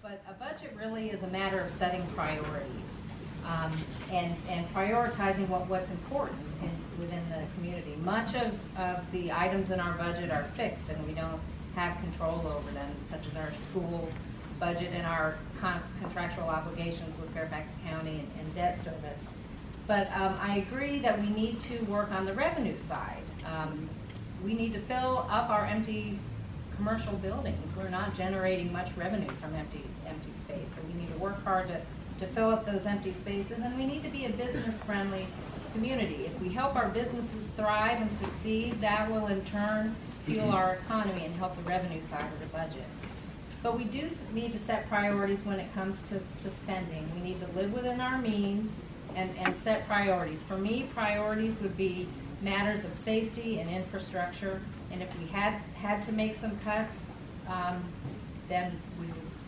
But a budget really is a matter of setting priorities and prioritizing what's important within the community. Much of the items in our budget are fixed and we don't have control over them, such as our school budget and our contractual obligations with Fairfax County and debt service. But I agree that we need to work on the revenue side. We need to fill up our empty commercial buildings. We're not generating much revenue from empty space, so we need to work hard to fill up those empty spaces, and we need to be a business-friendly community. If we help our businesses thrive and succeed, that will in turn fuel our economy and help the revenue side of the budget. But we do need to set priorities when it comes to spending. We need to live within our means and set priorities. For me, priorities would be matters of safety and infrastructure, and if we had to make some cuts, then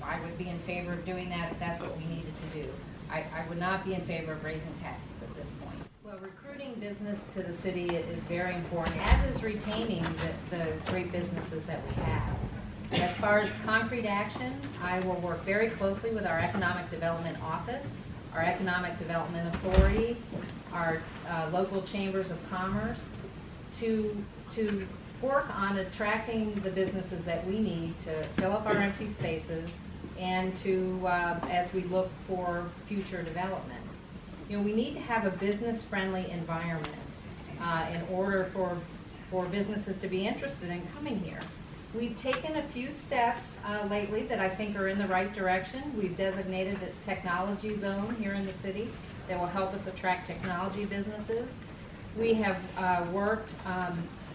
I would be in favor of doing that if that's what we needed to do. I would not be in favor of raising taxes at this point. Well, recruiting business to the city is very important, as is retaining the great businesses that we have. As far as concrete action, I will work very closely with our Economic Development Office, our Economic Development Authority, our local chambers of commerce to work on attracting the businesses that we need to fill up our empty spaces and to, as we look for future development. You know, we need to have a business-friendly environment in order for businesses to be interested in coming here. We've taken a few steps lately that I think are in the right direction. We've designated a technology zone here in the city that will help us attract technology businesses. We have worked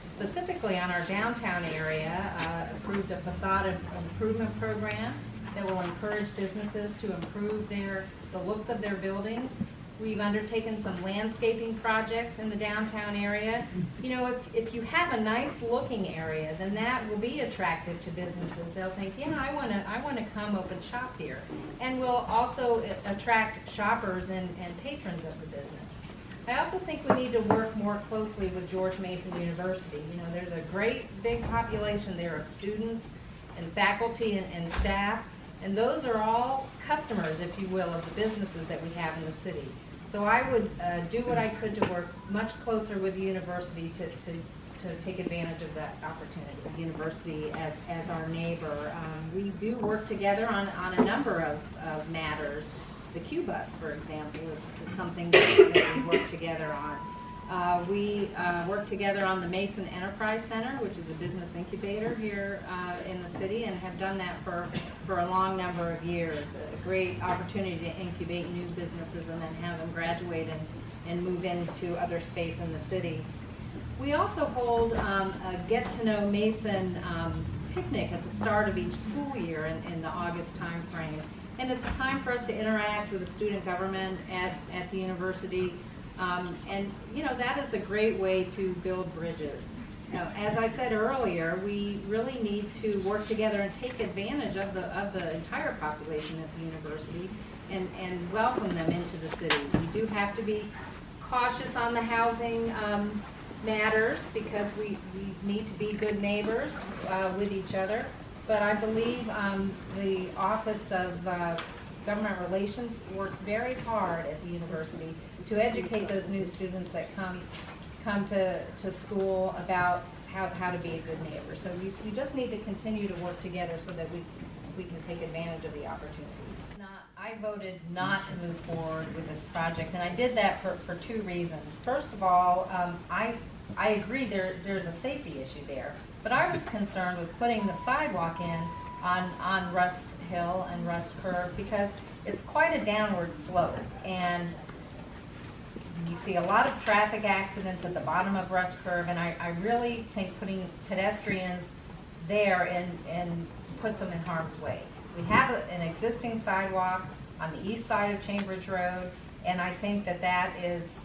specifically on our downtown area, approved a facade improvement program that will encourage businesses to improve the looks of their buildings. We've undertaken some landscaping projects in the downtown area. You know, if you have a nice looking area, then that will be attractive to businesses. They'll think, yeah, I want to come open shop here. And will also attract shoppers and patrons of the business. I also think we need to work more closely with George Mason University. You know, there's a great big population there of students and faculty and staff, and those are all customers, if you will, of the businesses that we have in the city. So I would do what I could to work much closer with the university to take advantage of that opportunity. The university as our neighbor. We do work together on a number of matters. The Q-Bus, for example, is something that we work together on. We work together on the Mason Enterprise Center, which is a business incubator here in the city, and have done that for a long number of years. A great opportunity to incubate new businesses and then have them graduate and move into other space in the city. We also hold a Get to Know Mason picnic at the start of each school year in the August time frame. And it's a time for us to interact with the student government at the university. And you know, that is a great way to build bridges. Now, as I said earlier, we really need to work together and take advantage of the entire population at the university and welcome them into the city. We do have to be cautious on the housing matters because we need to be good neighbors with each other. But I believe the Office of Government Relations works very hard at the university to educate those new students that come to school about how to be a good neighbor. So we just need to continue to work together so that we can take advantage of the opportunities. I voted not to move forward with this project, and I did that for two reasons. First of all, I agree there's a safety issue there, but I was concerned with putting the sidewalk in on Rust Hill and Rust Curve because it's quite a downward slope, and you see a lot of traffic accidents at the bottom of Rust Curve, and I really think putting pedestrians there and puts them in harm's way. We have an existing sidewalk on the east side of Cambridge Road, and I think that is,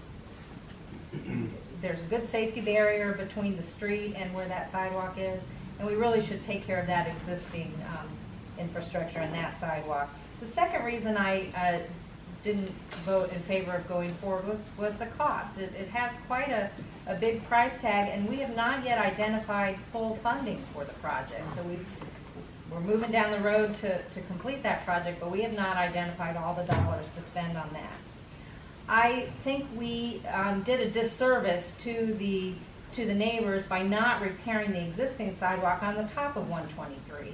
there's a good safety barrier between the street and where that sidewalk is, and we really should take care of that existing infrastructure and that sidewalk. The second reason I didn't vote in favor of going forward was the cost. It has quite a big price tag, and we have not yet identified full funding for the project. So we're moving down the road to complete that project, but we have not identified all the dollars to spend on that. I think we did a disservice to the neighbors by not repairing the existing sidewalk on the top of 123.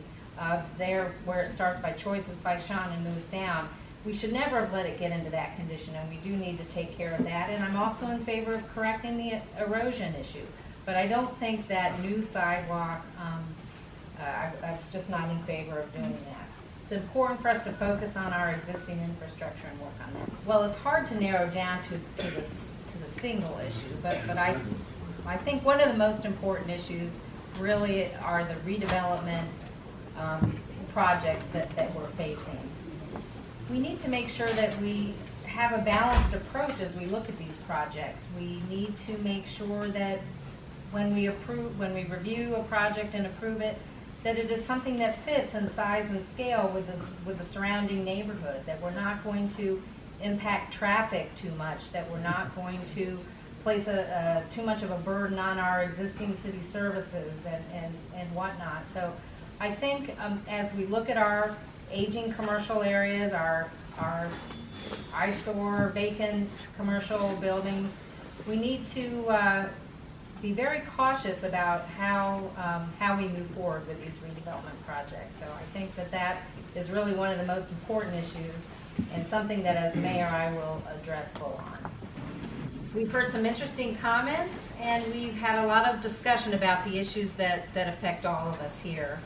There where it starts by Choices by Sean and moves down. We should never have let it get into that condition, and we do need to take care of that. And I'm also in favor of correcting the erosion issue. But I don't think that new sidewalk, I was just not in favor of doing that. It's important for us to focus on our existing infrastructure and work on that. Well, it's hard to narrow down to the single issue, but I think one of the most important issues really are the redevelopment projects that we're facing. We need to make sure that we have a balanced approach as we look at these projects. We need to make sure that when we review a project and approve it, that it is something that fits in size and scale with the surrounding neighborhood, that we're not going to impact traffic too much, that we're not going to place too much of a burden on our existing city services and whatnot. So I think as we look at our aging commercial areas, our eyesore, vacant commercial buildings, we need to be very cautious about how we move forward with these redevelopment projects. So I think that is really one of the most important issues, and something that as mayor I will address full on. We've heard some interesting comments, and we've had a lot of discussion about the issues that affect all of us here.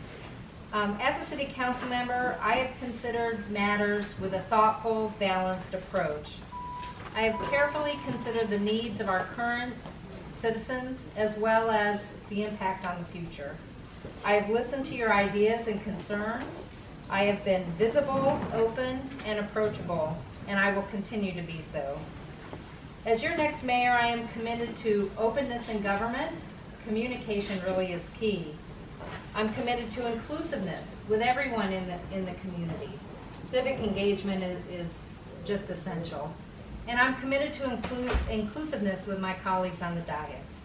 As a city council member, I have considered matters with a thoughtful, balanced approach. I have carefully considered the needs of our current citizens as well as the impact on the future. I have listened to your ideas and concerns. I have been visible, open, and approachable, and I will continue to be so. As your next mayor, I am committed to openness in government. Communication really is key. I'm committed to inclusiveness with everyone in the community. Civic engagement is just essential. And I'm committed to inclusiveness with my colleagues on the dais.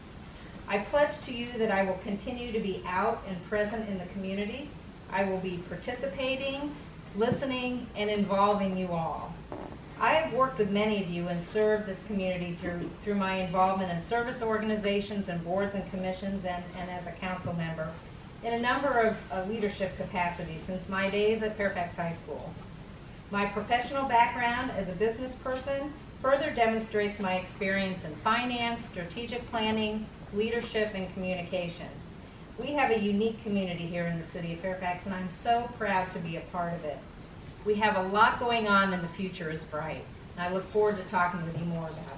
I pledge to you that I will continue to be out and present in the community. I will be participating, listening, and involving you all. I have worked with many of you and served this community through my involvement in service organizations and boards and commissions and as a council member in a number of leadership capacities since my days at Fairfax High School. My professional background as a business person further demonstrates my experience in finance, strategic planning, leadership, and communication. We have a unique community here in the city of Fairfax, and I'm so proud to be a part of it. We have a lot going on, and the future is bright. And I look forward to talking with you more about it.